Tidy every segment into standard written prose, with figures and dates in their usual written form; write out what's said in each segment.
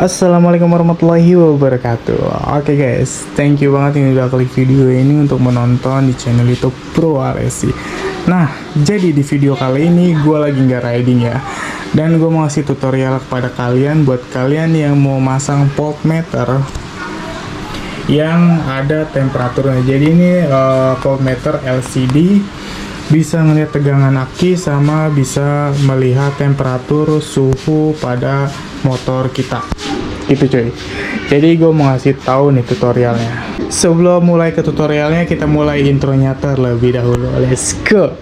Assalamualaikum warahmatullahi wabarakatuh. Oke guys, thank you banget yang udah klik video ini untuk menonton di channel YouTube Pro Alesi. Nah, jadi di video kali ini gue lagi nggak riding ya, dan gue mau kasih tutorial kepada kalian buat kalian yang mau masang voltmeter yang ada temperaturnya. Jadi ini voltmeter LCD, bisa ngelihat tegangan aki sama bisa melihat temperatur suhu pada motor kita gitu cuy. Jadi gue mau ngasih tahu nih tutorialnya. Sebelum mulai ke tutorialnya, kita mulai intronya terlebih dahulu. Let's go.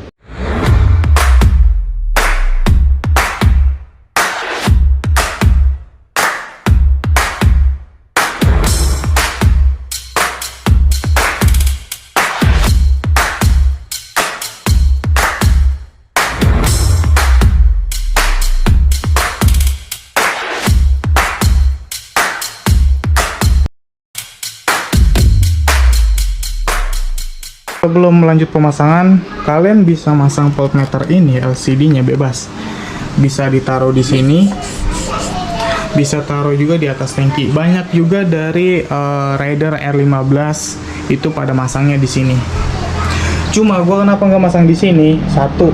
Sebelum melanjut pemasangan, kalian bisa masang voltmeter ini LCD-nya bebas. Bisa ditaruh di sini, bisa taruh juga di atas tangki. Banyak juga dari rider R15 itu pada masangnya di sini. Cuma gua kenapa nggak masang di sini? Satu,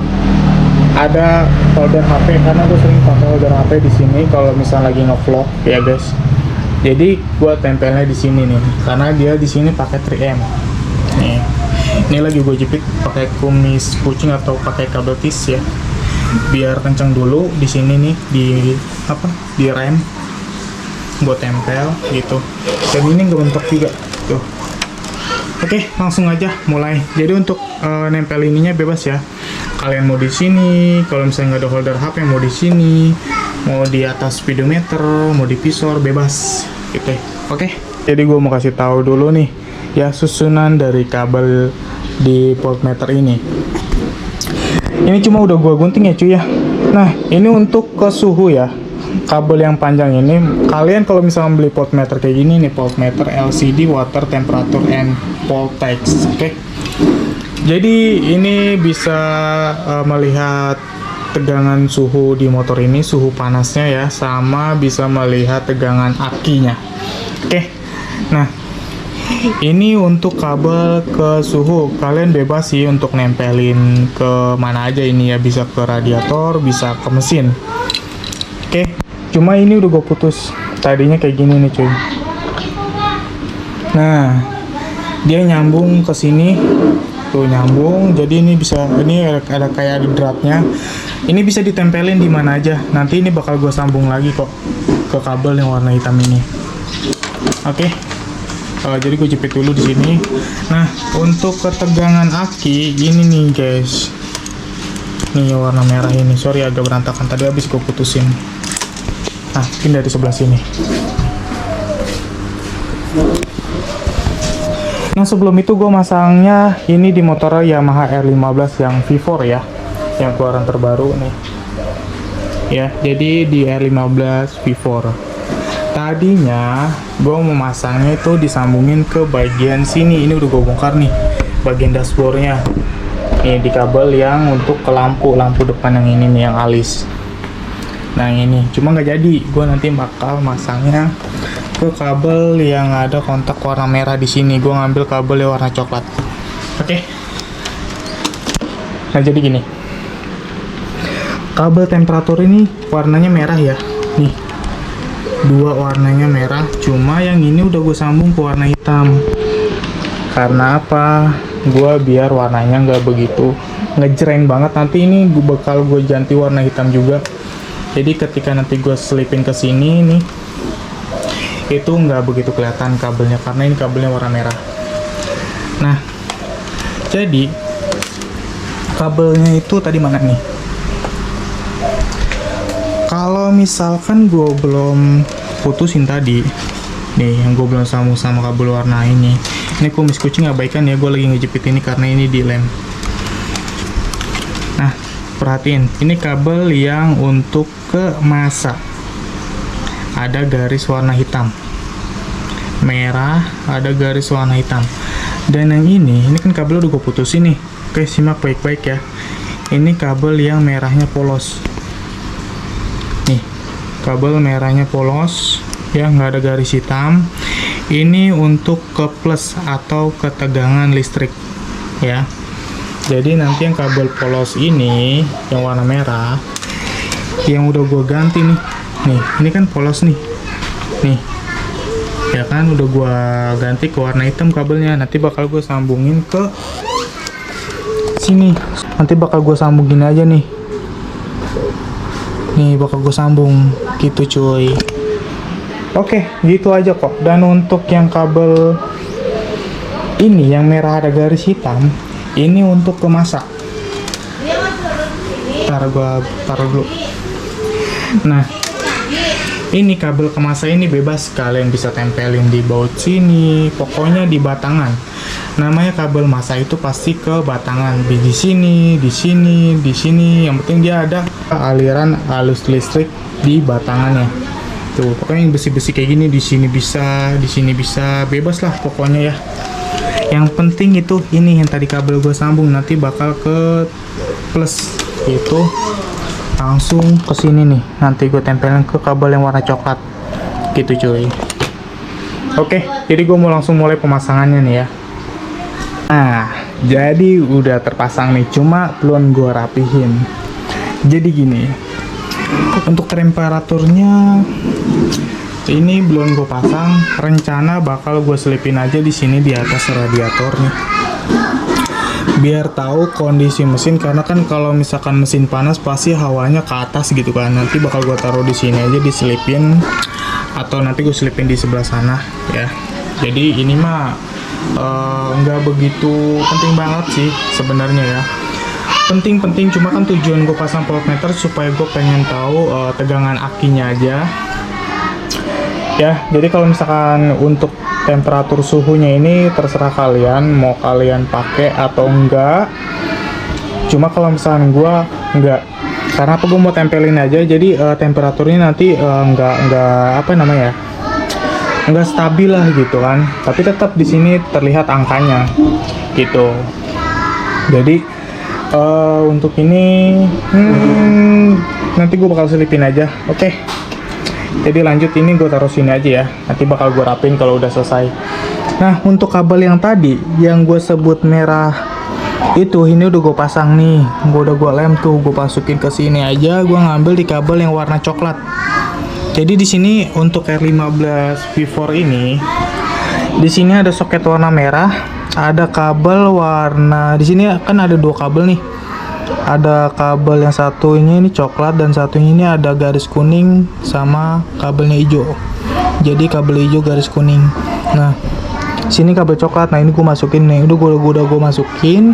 ada holder HP, karena gue sering pakai holder HP di sini kalau misal lagi ngevlog ya guys. Jadi gua tempelnya di sini nih, karena dia di sini pakai 3M. Nih. Ini lagi gue jepit pakai kumis kucing atau pakai kabel tis ya, biar kenceng dulu di sini nih, di rem buat tempel gitu. Dan ini nggak bentuk juga tuh. Oke, langsung aja mulai. Jadi untuk nempel ininya bebas ya. Kalian mau di sini, kalau misalnya nggak ada holder HP mau di sini, mau di atas speedometer, mau di visor, bebas gitu. Oke. Jadi gue mau kasih tahu dulu nih ya susunan dari kabel di voltmeter ini. Ini cuma udah gua gunting ya cuy ya. Nah, ini untuk ke suhu ya. Kabel yang panjang ini, kalian kalau misalnya beli voltmeter kayak gini nih, voltmeter LCD water temperature and voltage. Oke. Jadi ini bisa melihat tegangan suhu di motor ini, suhu panasnya ya, sama bisa melihat tegangan akinya. Oke. Nah, ini untuk kabel ke suhu, kalian bebas sih untuk nempelin ke mana aja ini ya, bisa ke radiator, bisa ke mesin. Oke, cuma ini udah gue putus. Tadinya kayak gini nih cuy. Nah, dia nyambung ke sini, tuh nyambung. Jadi ini bisa, ini ada kayak ada dratnya. Ini bisa ditempelin di mana aja. Nanti ini bakal gue sambung lagi kok ke kabel yang warna hitam ini. Oke. Jadi gue jepit dulu di sini. Nah, untuk ketegangan aki ini nih guys, nih warna merah ini. Sorry agak berantakan, tadi habis gue putusin. Nah, mungkin dari sebelah sini. Nah, sebelum itu gue masangnya ini di motor Yamaha R15 yang V4 ya, yang keluaran terbaru nih ya. Jadi di R15 V4 tadinya gue mau masangnya itu disambungin ke bagian sini. Ini udah gue bongkar nih bagian dashboardnya. Ini di kabel yang untuk ke lampu depan yang ini nih, yang alis. Nah ini cuma nggak jadi. Gue nanti bakal masangnya ke kabel yang ada kontak warna merah di sini. Gue ngambil kabel yang warna coklat. Oke. Nah jadi gini. Kabel temperatur ini warnanya merah ya. Nih. Dua warnanya merah, cuma yang ini udah gue sambung ke warna hitam. Karena apa? Gue biar warnanya nggak begitu ngejreng banget. Nanti ini gue bakal ganti warna hitam juga. Jadi ketika nanti gue selipin ke sini nih, itu nggak begitu kelihatan kabelnya karena ini kabelnya warna merah. Nah, jadi kabelnya itu tadi mana nih? Kalau misalkan gue belum putusin tadi nih, yang gue belum sambung sama kabel warna ini kumis kucing abaikan ya, gue lagi ngejepit ini karena ini dilem. Nah, perhatiin ini kabel yang untuk ke masa, ada garis warna hitam merah, ada garis warna hitam. Dan yang ini kan kabel udah gue putusin nih. Oke, simak baik-baik ya. Ini kabel yang merahnya polos. Nih, kabel merahnya polos ya, nggak ada garis hitam. Ini untuk ke plus atau ketegangan listrik ya. Jadi nanti yang kabel polos ini yang warna merah yang udah gue ganti nih, ini kan polos nih ya kan, udah gue ganti ke warna hitam kabelnya. Nanti bakal gue sambungin ke sini, nanti bakal gue sambungin aja nih, bakal gue sambung gitu cuy. Oke, gitu aja kok. Dan untuk yang kabel ini yang merah ada garis hitam, ini untuk kemasak. Ntar gua taruh dulu. Nah, ini kabel kemasak ini bebas, kalian bisa tempelin di baut sini, pokoknya di batangan. Namanya kabel masak itu pasti ke batangan, di sini, di sini, di sini. Yang penting dia ada aliran arus listrik di batangannya. Tuh, pokoknya yang besi-besi kayak gini di sini bisa, bebas lah pokoknya ya. Yang penting itu ini yang tadi kabel gue sambung nanti bakal ke plus, itu langsung ke sini nih. Nanti gue tempelin ke kabel yang warna coklat gitu cuy. Oke, jadi gue mau langsung mulai pemasangannya nih ya. Nah, jadi udah terpasang nih, cuma belum gue rapihin. Jadi gini, untuk temperaturnya ini belum gue pasang, rencana bakal gue selipin aja di sini di atas radiator nih, biar tahu kondisi mesin. Karena kan kalau misalkan mesin panas pasti hawanya ke atas gitu kan. Nanti bakal gue taruh di sini aja diselipin, atau nanti gue selipin di sebelah sana ya. Jadi ini mah nggak begitu penting banget sih sebenarnya ya. Penting-penting, cuma kan tujuan gue pasang voltmeter supaya gue pengen tahu tegangan akinya aja. Ya, jadi kalau misalkan untuk temperatur suhunya ini terserah kalian mau kalian pakai atau enggak. Cuma kalau misalkan gua enggak, karena apa, gua mau tempelin aja. Jadi temperaturnya nanti enggak apa namanya, enggak stabil lah gitu kan. Tapi tetap di sini terlihat angkanya gitu. Jadi untuk ini nanti gua bakal selipin aja. Oke. Jadi lanjut, ini gue taruh sini aja ya. Nanti bakal gue rapin kalau udah selesai. Nah, untuk kabel yang tadi yang gue sebut merah itu, ini udah gue pasang nih. Udah gue lem tuh, gue masukin ke sini aja. Gue ngambil di kabel yang warna coklat. Jadi di sini untuk R15 V4 ini, di sini ada soket warna merah, ada kabel warna, di sini kan ada dua kabel nih. Ada kabel yang satunya ini coklat dan satunya ini ada garis kuning sama kabelnya hijau. Jadi kabel hijau garis kuning. Nah, sini kabel coklat. Nah, ini gue masukin nih. Udah gue masukin.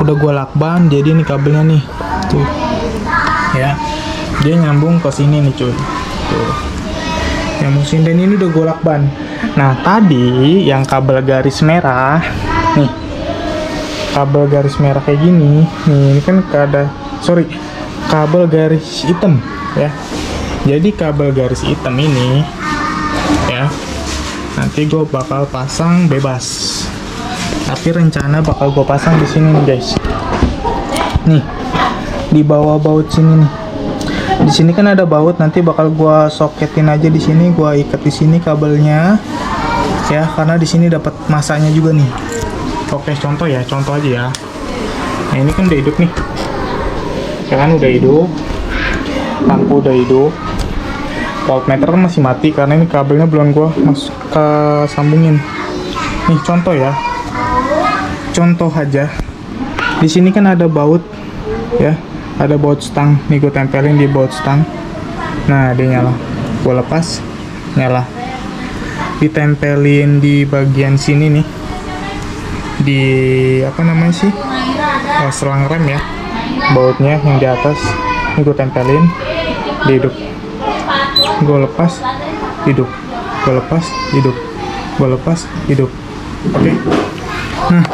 Udah gue lakban. Jadi ini kabelnya nih. Tuh. Ya. Dia nyambung ke sini nih, cuy. Tuh. Nyambung sini, dan ini udah gue lakban. Nah, tadi yang kabel garis merah nih. Kabel garis merah kayak gini nih, ini kan kabel garis hitam ya. Jadi kabel garis hitam ini ya, nanti gue bakal pasang bebas, tapi rencana bakal gue pasang di sini nih guys. Nih di bawah baut sini nih, di sini kan ada baut, nanti bakal gue soketin aja di sini, gue ikat di sini kabelnya ya, karena di sini dapat masanya juga nih. Oke, contoh aja ya. Nah, ini kan udah hidup nih, ya kan, udah hidup, lampu udah hidup, voltmeter kan masih mati karena ini kabelnya belum gua sambungin. Nih contoh ya, contoh aja. Di sini kan ada baut ya, ada baut stang. Nih gue tempelin di baut stang. Nah, dia nyala. Gue lepas, nyala. Ditempelin di bagian sini nih, di apa namanya sih, selang rem ya, bautnya yang di atas. Ini gue tempelin, dia hidup. Gue lepas, hidup. Gue lepas, hidup. Gue lepas, hidup. Oke. Nah,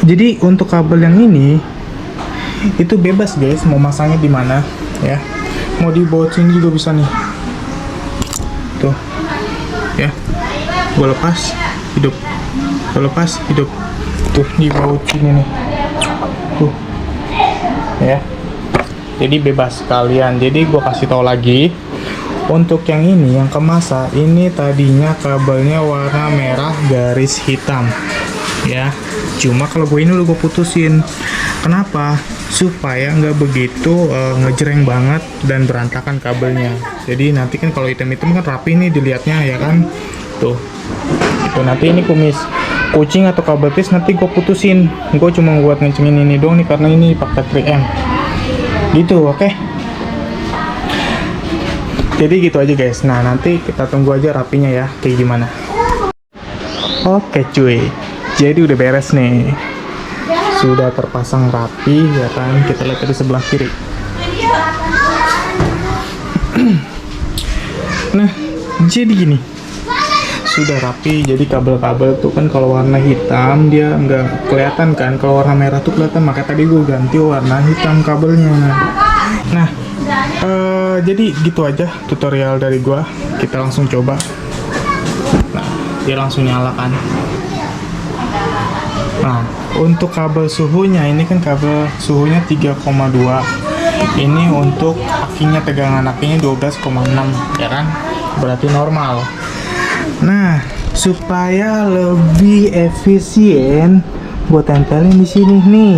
jadi untuk kabel yang ini itu bebas guys, mau masangnya di mana ya. Mau di baut sini juga bisa nih. Tuh. Ya. Gue lepas, hidup. Lepas, hidup. Tuh di baut sini nih, tuh ya. Jadi bebas kalian. Jadi gue kasih tahu lagi, Untuk yang ini, yang kemasan, ini tadinya kabelnya warna merah garis hitam ya. Cuma kalau gue ini udah gue putusin. Kenapa? Supaya nggak begitu ngejreng banget dan berantakan kabelnya. Jadi nanti kan kalau hitam-hitam kan rapi nih dilihatnya ya kan. Tuh. Itu nanti ini kumis kucing atau kabel tis nanti gue putusin. Gue cuma buat ngencengin ini doang nih karena ini pakai 3M. Gitu, oke? Jadi gitu aja guys. Nah, nanti kita tunggu aja rapinya ya kayak gimana. Oke cuy. Jadi udah beres nih. Sudah terpasang rapi ya kan. Kita lihat dari sebelah kiri. Nah, jadi gini. Sudah rapi, jadi kabel-kabel tuh kan kalau warna hitam dia nggak kelihatan kan, kalau warna merah tuh kelihatan, makanya tadi gue ganti warna hitam kabelnya. Nah, jadi gitu aja tutorial dari gue, kita langsung coba. Nah, dia langsung nyala kan. Nah, untuk kabel suhunya, ini kan kabel suhunya 3,2. Ini untuk akinya, tegangan akinya 12,6 ya kan, berarti normal. Nah, supaya lebih efisien, gue tempelin di sini nih.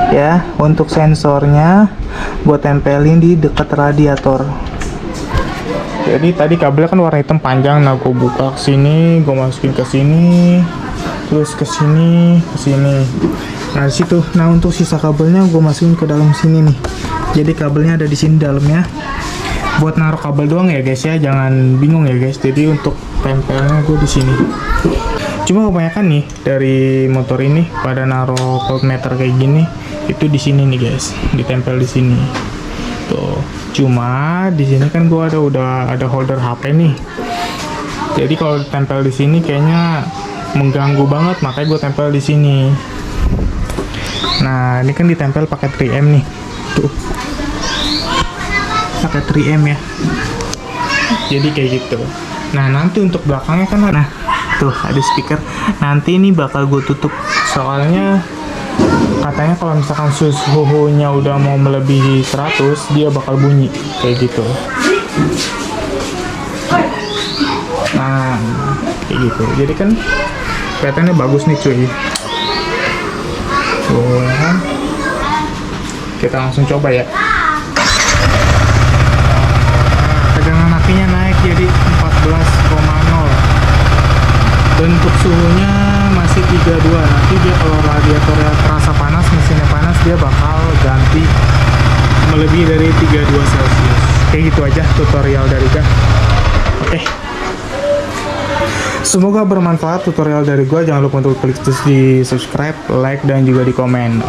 Ya, untuk sensornya gue tempelin di dekat radiator. Jadi tadi kabelnya kan warna hitam panjang, nah gue buka ke sini, gue masukin ke sini, terus ke sini, ke sini. Nah, di situ. Nah, untuk sisa kabelnya gue masukin ke dalam sini nih. Jadi kabelnya ada di sini dalamnya. Buat naruh kabel doang ya guys ya, jangan bingung ya guys. Jadi untuk tempelnya gue di sini. Cuma kebanyakan nih dari motor ini pada naruh voltmeter kayak gini itu di sini nih guys, ditempel di sini. Tuh. Cuma di sini kan gue udah ada holder HP nih. Jadi kalau ditempel di sini kayaknya mengganggu banget, makanya gue tempel di sini. Nah, ini kan ditempel pakai 3M nih. Tuh. Pakai 3M ya, jadi kayak gitu. Nah, nanti untuk belakangnya kan nah tuh ada speaker, nanti ini bakal gue tutup soalnya katanya kalau misalkan suhunya udah mau melebihi 100 dia bakal bunyi kayak gitu. Nah, kayak gitu, jadi kan kelihatannya bagus nih cuy. Tuh kan, kita langsung coba ya. Apinya naik jadi 14,0. Bentuk suhunya masih 32. Nanti dia kalau radiatornya terasa panas, mesinnya panas, dia bakal ganti melebihi dari 32 Celcius. Kayak gitu aja tutorial dari gua. Oke. Semoga bermanfaat tutorial dari gua. Jangan lupa untuk klik di subscribe, like, dan juga di komen.